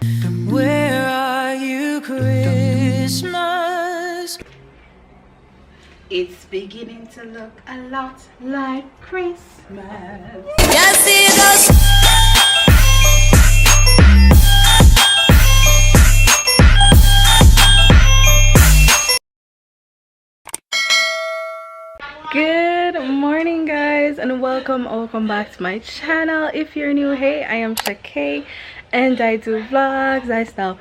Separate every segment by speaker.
Speaker 1: Where are you, Christmas?
Speaker 2: It's beginning to look a lot like Christmas.
Speaker 1: Yes, it does.
Speaker 2: Good morning, guys, and welcome back to my channel. If you're new, hey, I am Shakay and I do vlogs, I style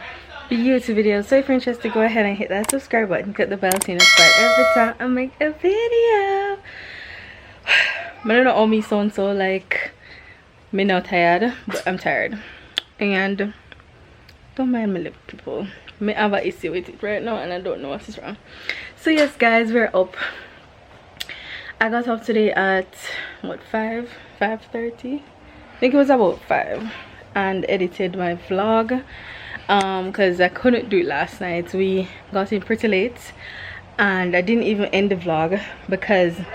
Speaker 2: YouTube videos. So if you're interested, go ahead and hit that subscribe button, click the bell to be notified every time I make a video. I don't know how me sound, so like me not tired, but I'm tired, and don't mind me, little people. Me have an issue with it right now and I don't know what is wrong. So yes, guys, we're up. I got up today at what, 5:30? I think it was about 5, and edited my vlog because I couldn't do it last night. We got in pretty late and I didn't even end the vlog because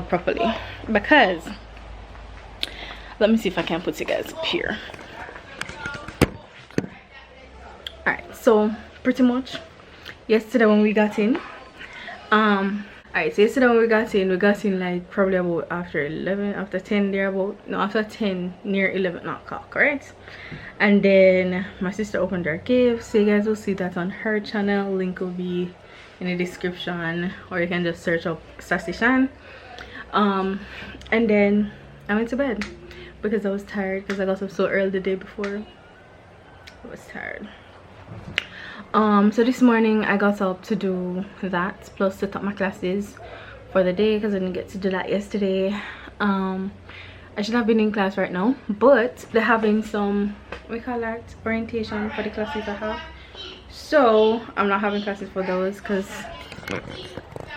Speaker 2: properly, because let me see if I can put you guys up here. Alright, so pretty much yesterday when we got in, alright, so yesterday when we got in like probably about after 11, after 10 there, about, no, after 10, near 11 o'clock, right? And then my sister opened her gift, so you guys will see that on her channel. Link will be in the description, or you can just search up Sassy Shan. And then I went to bed because I was tired, because I got up so early the day before. I was tired. So this morning I got up to do that, plus set up my classes for the day because I didn't get to do that yesterday. I should have been in class right now, but they're having some, we call that, orientation for the classes I have, so I'm not having classes for those because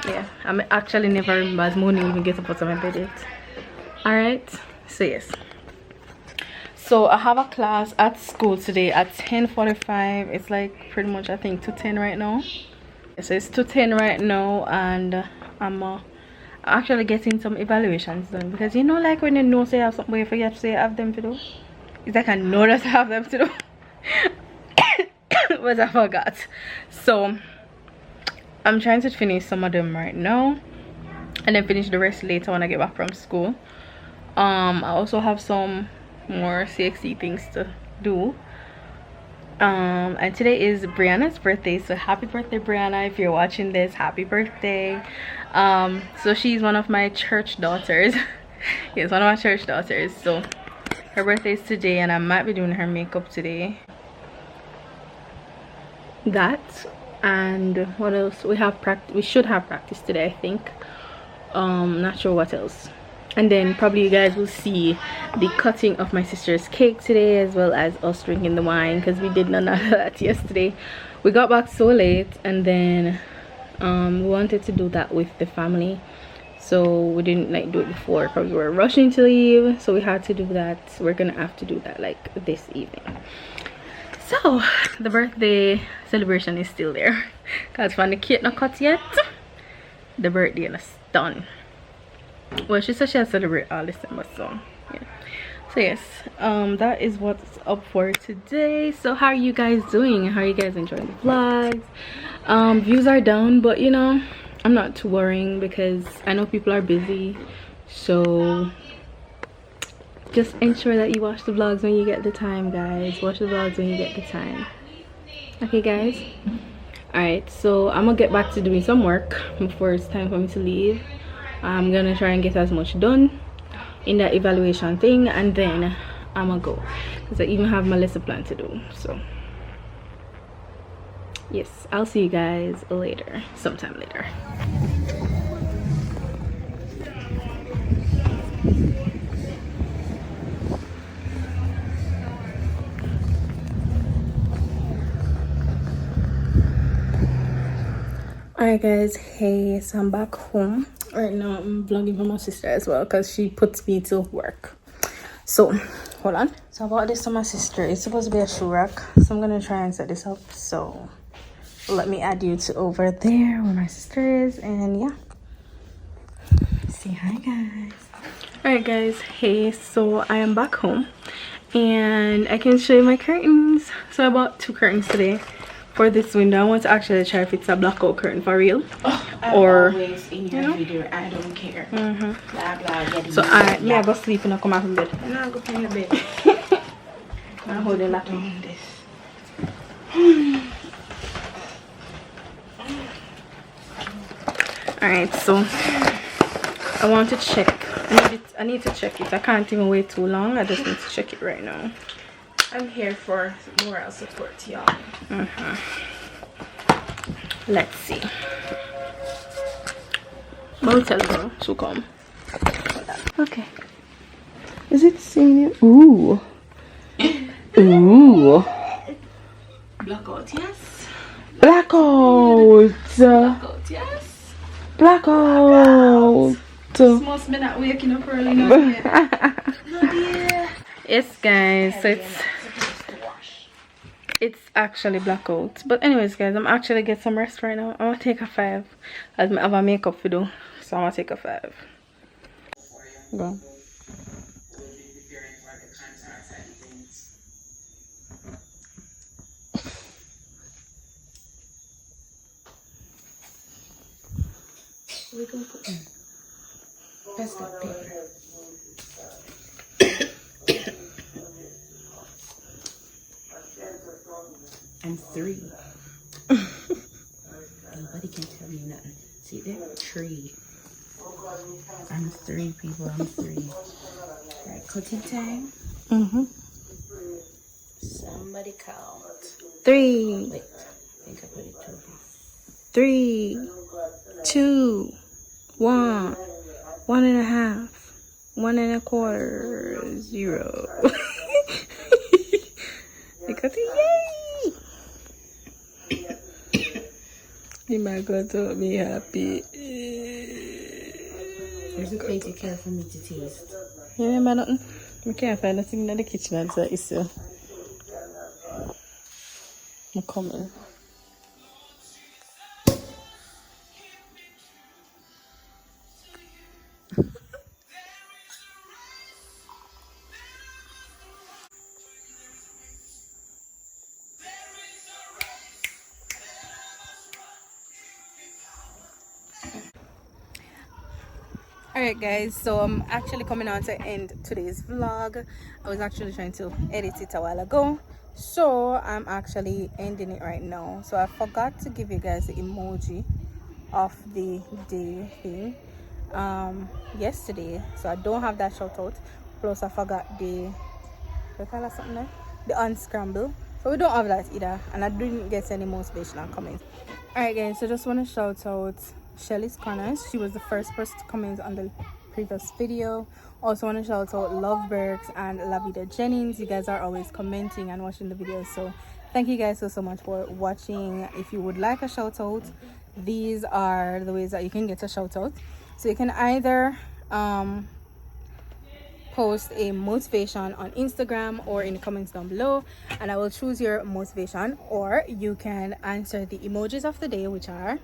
Speaker 2: yeah, I'm actually never as morning even get up out of my bed yet. Alright, so yes, so I have a class at school today at 10:45. It's like pretty much I think to 10 right now. So it's to 10 right now, and I'm actually getting some evaluations done, because you know, like when you know say you have something you forget to say you have them to do. It's like I know that I have them to do but I forgot. So I'm trying to finish some of them right now and then finish the rest later when I get back from school. I also have some more CXC things to do, and today is Brianna's birthday, so happy birthday, Brianna. If you're watching this, happy birthday. So she's one of my church daughters. Yes, one of my church daughters, so her birthday is today, and I might be doing her makeup today. That, and what else? We should have practice today, I think. Not sure what else. And then probably you guys will see the cutting of my sister's cake today, as well as us drinking the wine, because we did none of that yesterday. We got back so late, and then we wanted to do that with the family, so we didn't like do it before because we were rushing to leave, so we had to do that. We're gonna have to do that like this evening. So the birthday celebration is still there, because when the cake not cut yet, the birthday is done. Well, she said she'll celebrate all December, so yeah. So yes, that is what's up for today. So how are you guys doing? How are you guys enjoying the vlogs? Views are down, but you know, I'm not too worrying because I know people are busy, so just ensure that you watch the vlogs when you get the time, guys. Watch the vlogs when you get the time, okay guys? All right, so I'm gonna get back to doing some work before it's time for me to leave. I'm gonna try and get as much done in that evaluation thing, and then I'm gonna go, because I even have my lesson plan to do. So yes, I'll see you guys later, sometime later. Alright guys, hey, so I'm back home right now. I'm vlogging for my sister as well, because she puts me to work. So hold on. So I bought this for my sister. It's supposed to be a shoe rack, so I'm gonna try and set this up. So let me add you to over there where my sister is, and yeah, say hi guys. Alright guys, hey, so I am back home, and I can show you my curtains. So I bought 2 curtains today for this window. I want to actually try if it's a blackout curtain for real, or
Speaker 3: always in your video. I don't care. Blah blah.
Speaker 2: So I go sleep and I come out of bed.
Speaker 3: I'm not going to bed.
Speaker 2: I'm holding that
Speaker 3: on this.
Speaker 2: Alright, so I want to check. I need to check it. I can't even wait too long. I just need to check it right now.
Speaker 3: I'm here for moral support, y'all.
Speaker 2: Let's see. Motel girl, she'll come. Okay. Is it seeing you? Ooh. Ooh.
Speaker 3: Blackout, yes.
Speaker 2: Blackout.
Speaker 3: Blackout, yes.
Speaker 2: Blackout.
Speaker 3: This must be not waking up early now.
Speaker 2: Yes, guys. So it's actually blackout. But anyways, guys, I'm actually get some rest right now. I'm gonna take a 5 as I have a makeup to do. So I'm gonna take a 5. Go.
Speaker 3: We gonna put in best of paper. I'm 3. Nobody can tell me nothing. See there? Tree. I'm 3, people. I'm 3. Alright, cutting time. Somebody count.
Speaker 2: 3.
Speaker 3: Wait, I think I put it 2.
Speaker 2: 3, 2, 1, 1.5, 1.25, 0. Because yay! You might go to be happy.
Speaker 3: There's a plate you care for me to taste.
Speaker 2: You remember nothing? We can't find nothing in the kitchen and so it's I'm coming. Alright guys, so I'm actually coming on to end today's vlog. I was actually trying to edit it a while ago, so I'm actually ending it right now. So I forgot to give you guys the emoji of the day thing yesterday, so I don't have that shout out. Plus I forgot the unscramble, so we don't have that either, and I didn't get any motivational comments. Alright guys, so just want to shout out Shelly's Corners. She was the first person to comment on the previous video. Also want to shout out Lovebergs and Lavida Jennings. You guys are always commenting and watching the videos, so thank you guys so much for watching. If you would like a shout out, these are the ways that you can get a shout out. So you can either post a motivation on Instagram or in the comments down below, and I will choose your motivation, or you can answer the emojis of the day, which are,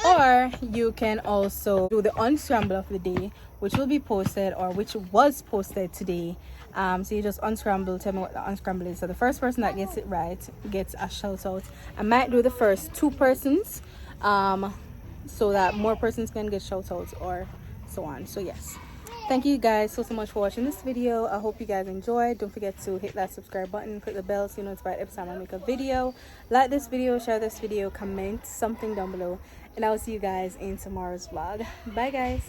Speaker 2: or you can also do the unscramble of the day, which will be posted, or which was posted today. So you just unscramble, tell me what the unscramble is. So the first person that gets it right gets a shout out. I might do the first 2 persons so that more persons can get shout outs or so on. So yes, thank you guys so much for watching this video. I hope you guys enjoyed. Don't forget to hit that subscribe button, click the bell so you're notified every time I make a video. Like this video, share this video, comment something down below, and I will see you guys in tomorrow's vlog. Bye guys.